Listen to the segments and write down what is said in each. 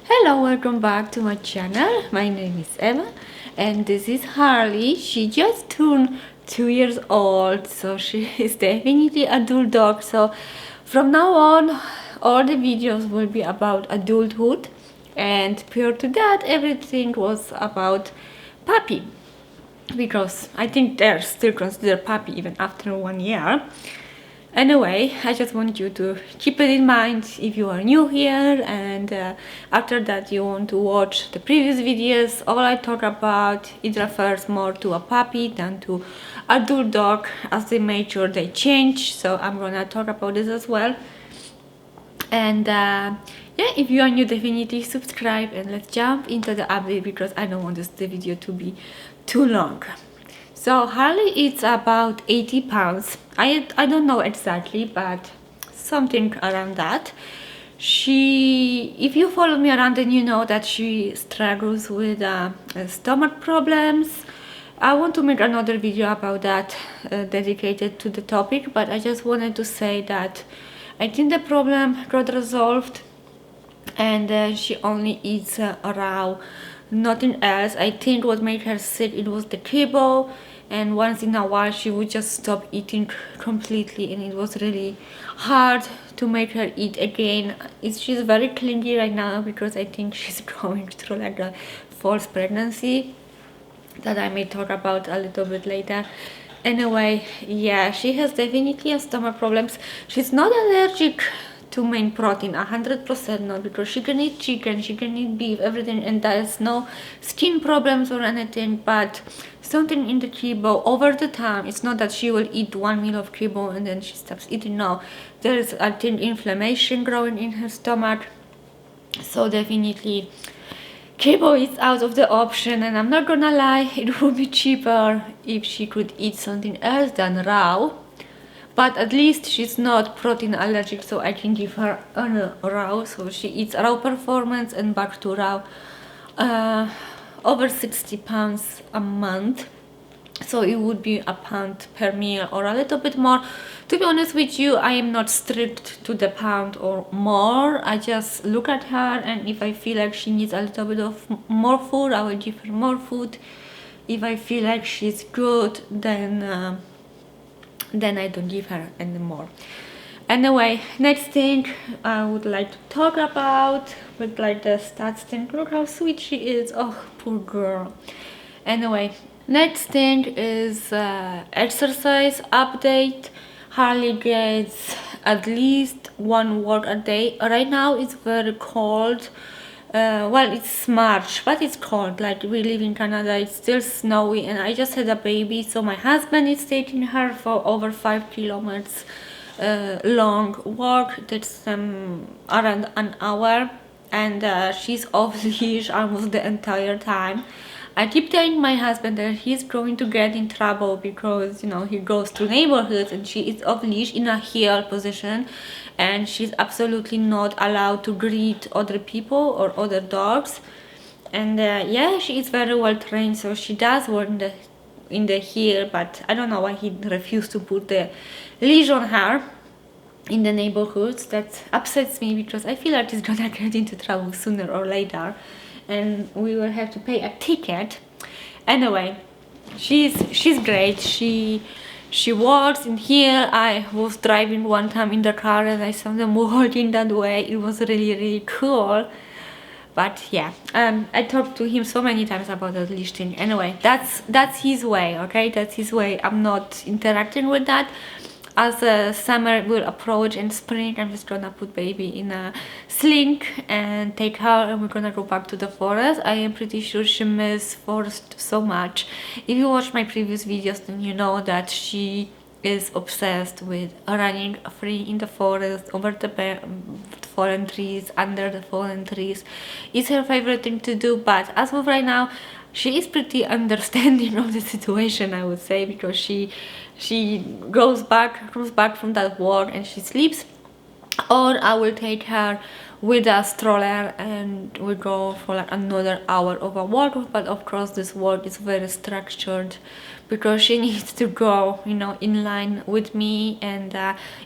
Hello, welcome back to my channel. My name is Emma and this is Harley. She just turned 2 years old, so she is definitely a adult dog. So from now on, all the videos will be about adulthood, and prior to that, everything was about puppy, because I think they're still considered puppy even after 1 year. Anyway, I just want you to keep it in mind if you are new here, and after that you want to watch the previous videos. All I talk about, it refers more to a puppy than to adult dog, as they mature they change, so I'm gonna talk about this as well. And yeah, if you are new, definitely subscribe, and let's jump into the update because I don't want the video to be too long. So Harley is about 80 pounds. I don't know exactly, but something around that. If you follow me around, then you know that she struggles with stomach problems. I want to make another video about that, dedicated to the topic, but I just wanted to say that I think the problem got resolved, and she only eats raw, nothing else. I think what made her sick, it was the kibble, and once in a while she would just stop eating completely, and it was really hard to make her eat again. She's very clingy right now because I think she's going through like a false pregnancy that I may talk about a little bit later. Anyway, yeah, she has definitely a stomach problems. She's not allergic to main protein, 100% not, because she can eat chicken, she can eat beef, everything, and there's no skin problems or anything, but something in the kibble over the time. It's not that she will eat one meal of kibble and then she stops eating. No, there's, I think, inflammation growing in her stomach, so definitely kibble is out of the option. And I'm not gonna lie, it would be cheaper if she could eat something else than raw, but at least she's not protein allergic, so I can give her raw. So she eats raw performance and back to raw, over 60 pounds a month, so it would be a pound per meal or a little bit more. To be honest with you, I am not strict to the pound or more. I just look at her, and if I feel like she needs a little bit of more food, I will give her more food. If I feel like she's good, then I don't give her anymore. Anyway, next thing I would like to talk about with like the stats thing. Look how sweet she is. Oh, poor girl. Anyway, next thing is exercise update. Harley gets at least 1 walk a day. Right now it's very cold. Well, it's March, but it's cold. Like, we live in Canada, it's still snowy, and I just had a baby, so my husband is taking her for over 5 kilometers long walk. That's around an hour, and she's off leash almost the entire time. I keep telling my husband that he's going to get in trouble because, you know, he goes to neighborhoods and she is off leash in a heel position, and she's absolutely not allowed to greet other people or other dogs. And yeah, she is very well trained, so she does work in the heel, but I don't know why he refused to put the leash on her in the neighborhoods. That upsets me because I feel like he's gonna get into trouble sooner or later, and we will have to pay a ticket. Anyway, she's great. She walks in here. I was driving one time in the car and I saw them walking that way. It was really cool. But yeah, I talked to him so many times about that leash thing. Anyway, that's his way, okay? That's his way. I'm not interacting with that. As summer will approach and spring, I'm just gonna put baby in a sling and take her, and we're gonna go back to the forest. I am pretty sure she misses forest so much. If you watch my previous videos, then you know that she is obsessed with running free in the forest, over the fallen trees, under the fallen trees. It's her favorite thing to do, but as of right now, she is pretty understanding of the situation, I would say, because she comes back from that walk and she sleeps, or I will take her with a stroller, and we go for like another hour of a walk. But of course this walk is very structured because she needs to go, you know, in line with me, and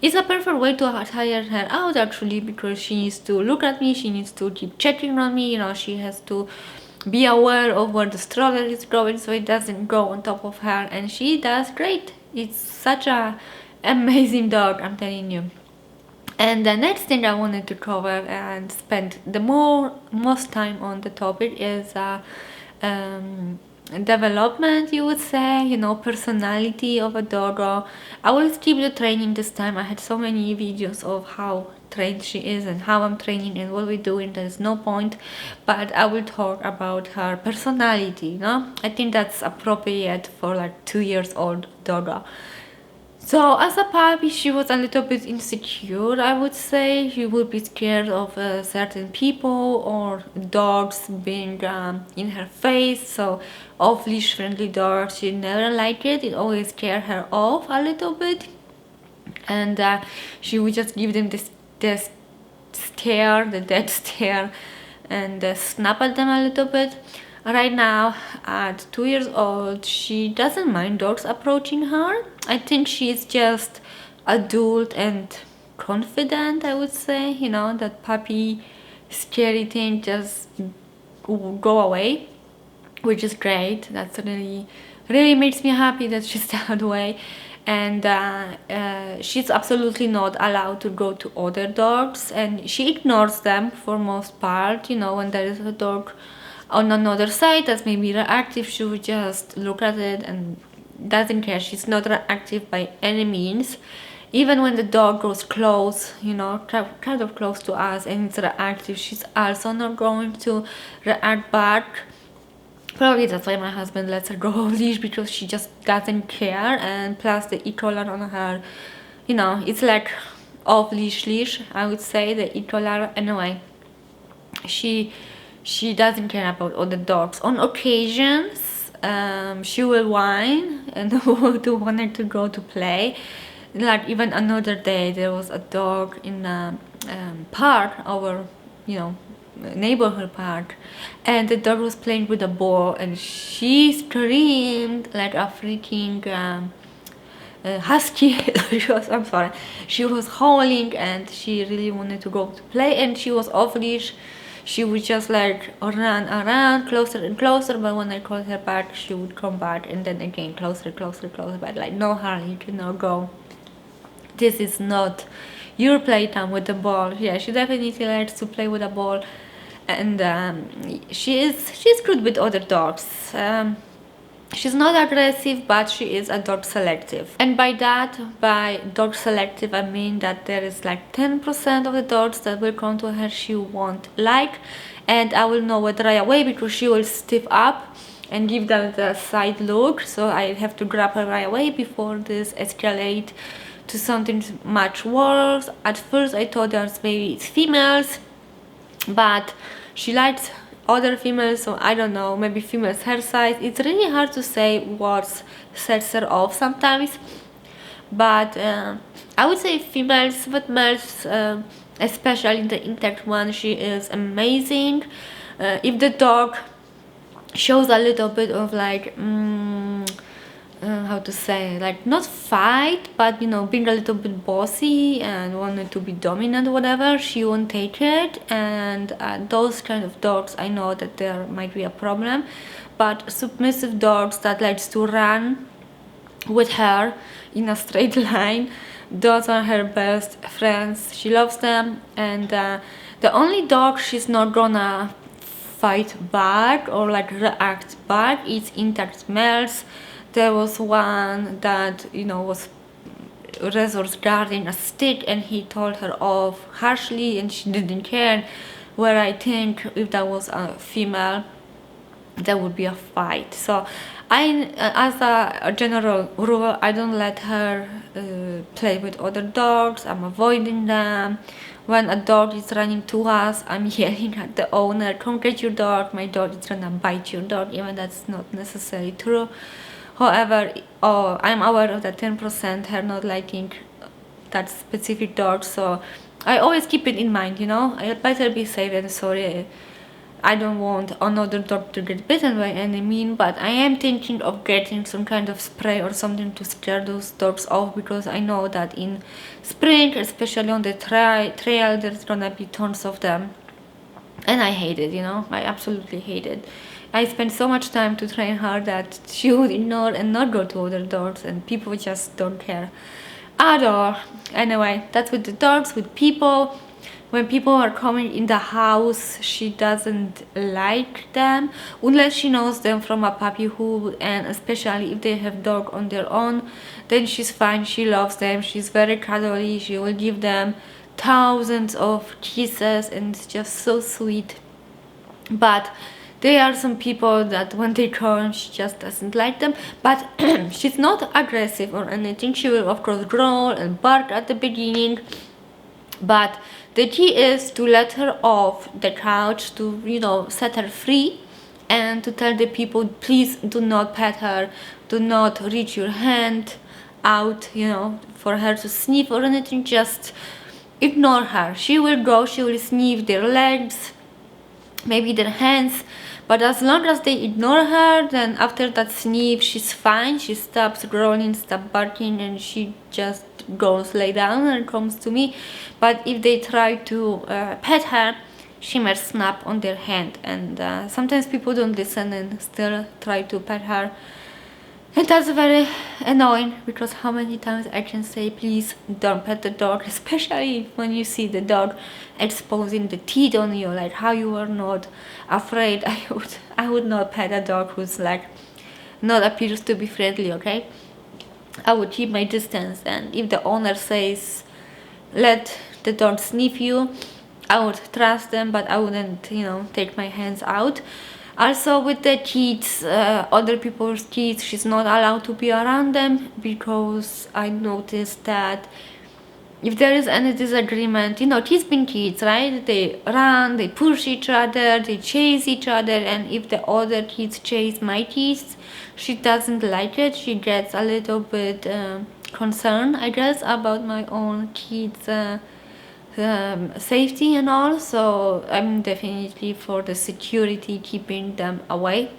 it's a perfect way to tire her out actually, because she needs to look at me, she needs to keep checking on me, you know, she has to be aware of where the stroller is going so it doesn't go on top of her, and she does great. It's such a amazing dog, I'm telling you. And the next thing I wanted to cover and spend the most time on the topic is development, you would say, you know, personality of a doggo. I will skip the training this time. I had so many videos of how trained she is and how I'm training and what we're doing. There's no point, but I will talk about her personality, you know. I think that's appropriate for like 2 years old doggo. So as a puppy, she was a little bit insecure, I would say. She would be scared of certain people or dogs being in her face. So off-leash friendly dogs, she never liked it. It always scared her off a little bit. And she would just give them this stare, the dead stare, and snap at them a little bit. Right now, at 2 years old, she doesn't mind dogs approaching her. I think she's just adult and confident, I would say. You know, that puppy scary thing just go away, which is great. That's really makes me happy that she's that way. And she's absolutely not allowed to go to other dogs, and she ignores them for most part. You know, when there is a dog on another side that's maybe reactive, she would just look at it and doesn't care. She's not reactive by any means. Even when the dog goes close, you know, kind of close to us and it's reactive, she's also not going to react back. Probably that's why my husband lets her go off leash, because she just doesn't care. And plus the e-collar on her, you know, it's like off leash, I would say, the e-collar. Anyway, she doesn't care about other dogs. On occasions, she will whine and to want to go to play. Like even another day, there was a dog in a park, our, you know, neighborhood park, and the dog was playing with a ball, and she screamed like a freaking husky. She was howling, and she really wanted to go to play, and she was off leash. She would just like run around closer and closer, but when I called her back, she would come back, and then again closer, but like, no, Harley, you cannot go. This is not your playtime with the ball. Yeah, she definitely likes to play with a ball, and she's good with other dogs. She's not aggressive, but she is a dog selective. And by dog selective, I mean that there is like 10% of the dogs that will come to her she won't like, and I will know it right away because she will stiff up and give them the side look. So I have to grab her right away before this escalate to something much worse. At first I thought that maybe it's females, but she likes other females, so I don't know, maybe females her size. It's really hard to say what sets her off sometimes, but I would say females, but males, especially the intact one, she is amazing. If the dog shows a little bit of like how to say, like not fight, but you know, being a little bit bossy and wanted to be dominant, whatever, she won't take it. And those kind of dogs, I know that there might be a problem. But submissive dogs that likes to run with her in a straight line, those are her best friends. She loves them, and the only dog she's not gonna fight back or like react back is intact males. There was one that, you know, was resource guarding a stick, and he told her off harshly and she didn't care, where I think if that was a female, there would be a fight. So as a general rule, I don't let her play with other dogs. I'm avoiding them. When a dog is running to us, I'm yelling at the owner, come get your dog, my dog is gonna bite your dog, even that's not necessarily true. However, I'm aware of that 10% her not liking that specific dog, so I always keep it in mind, I better be safe than sorry. I don't want another dog to get bitten by any mean, but I am thinking of getting some kind of spray or something to scare those dogs off, because I know that in spring, especially on the trail, there's gonna be tons of them. And I hate it, I absolutely hate it. I spent so much time to train her that she would ignore and not go to other dogs, and people just don't care at all. Anyway, that's with the dogs. With people, when people are coming in the house, she doesn't like them unless she knows them from a puppyhood, and especially if they have dog on their own, then she's fine. She loves them. She's very cuddly. She will give them thousands of kisses, and it's just so sweet. But there are some people that when they come, she just doesn't like them. But she's not aggressive or anything. She will of course growl and bark at the beginning, but the key is to let her off the couch, to set her free, and to tell the people, please do not pet her, do not reach your hand out, for her to sniff or anything. Just ignore her. She will go, she will sniff their legs, maybe their hands, but as long as they ignore her, then after that sniff, she's fine. She stops growling, stops barking, and she just goes lay down and comes to me. But if they try to pet her, she might snap on their hand, and sometimes people don't listen and still try to pet her. And that's very annoying, because how many times I can say, please don't pet the dog, especially when you see the dog exposing the teeth on you, like how you are not afraid. I would not pet a dog who's like not appears to be friendly, okay? I would keep my distance, and if the owner says let the dog sniff you, I would trust them, but I wouldn't, take my hands out. Also with the kids, other people's kids, she's not allowed to be around them, because I noticed that if there is any disagreement, kids being kids, right? They run, they push each other, they chase each other, and if the other kids chase my kids, she doesn't like it. She gets a little bit concerned, I guess, about my own kids' safety and all. So I'm definitely for the security, keeping them away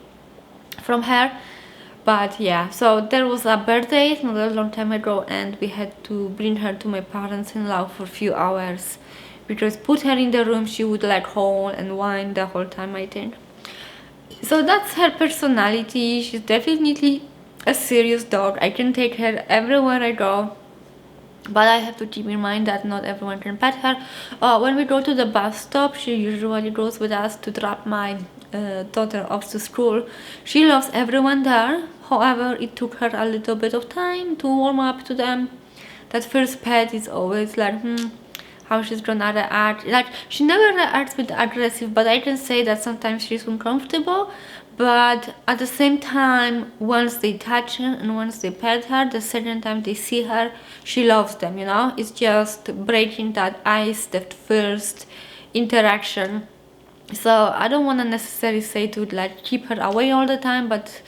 from her. But yeah, so there was a birthday not a long time ago, and we had to bring her to my parents-in-law for a few hours, because put her in the room, she would like howl and whine the whole time, I think. So that's her personality. She's definitely a serious dog. I can take her everywhere I go, but I have to keep in mind that not everyone can pet her. When we go to the bus stop, she usually goes with us to drop my daughter off to school. She loves everyone there. However, it took her a little bit of time to warm up to them. That first pet is always like, how she's gonna react. Like, she never reacts with aggressive, but I can say that sometimes she's uncomfortable. But at the same time, once they touch her and once they pet her, the second time they see her, she loves them, It's just breaking that ice, that first interaction. So I don't want to necessarily say to like keep her away all the time, but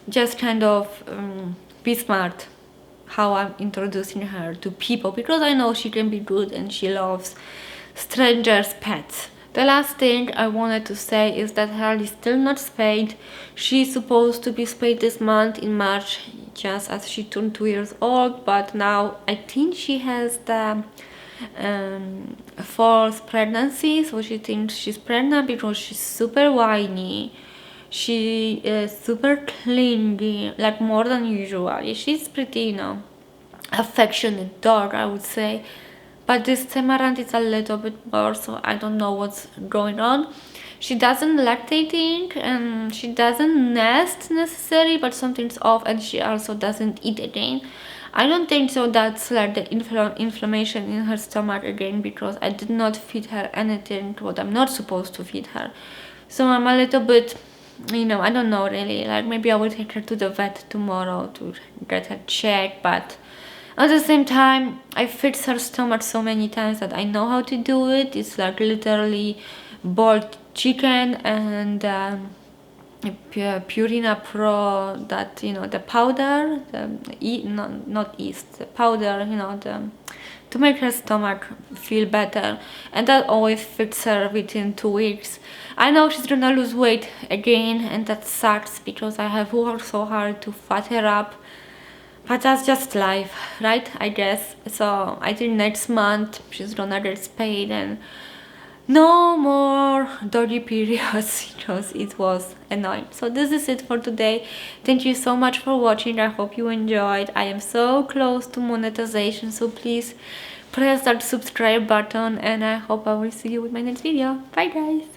just kind of be smart how I'm introducing her to people, because I know she can be good and she loves strangers' pets. The last thing I wanted to say is that Harley is still not spayed. She's supposed to be spayed this month in March, just as she turned 2 years old, but now I think she has the false pregnancy, so she thinks she's pregnant because she's super whiny. She is super clingy, like more than usual. She's pretty, affectionate dog, I would say. But this time around it's a little bit more, so I don't know what's going on. She doesn't lactating and she doesn't nest necessarily, but something's off, and she also doesn't eat again. I don't think so that's like the inflammation in her stomach again, because I did not feed her anything what I'm not supposed to feed her. So I'm a little bit, I don't know really, like maybe I will take her to the vet tomorrow to get her checked, but at the same time, I fixed her stomach so many times that I know how to do it. It's like literally boiled chicken and Purina Pro, that, the powder, not yeast, the powder, to make her stomach feel better, and that always fits her within 2 weeks. I know she's gonna lose weight again, and that sucks because I have worked so hard to fat her up, but that's just life, right? I guess. So I think next month she's gonna get spayed and no more doggy periods because it was annoying. So this is it for today. Thank you so much for watching. I hope you enjoyed. I am so close to monetization, so please press that subscribe button, and I hope I will see you with my next video. Bye guys.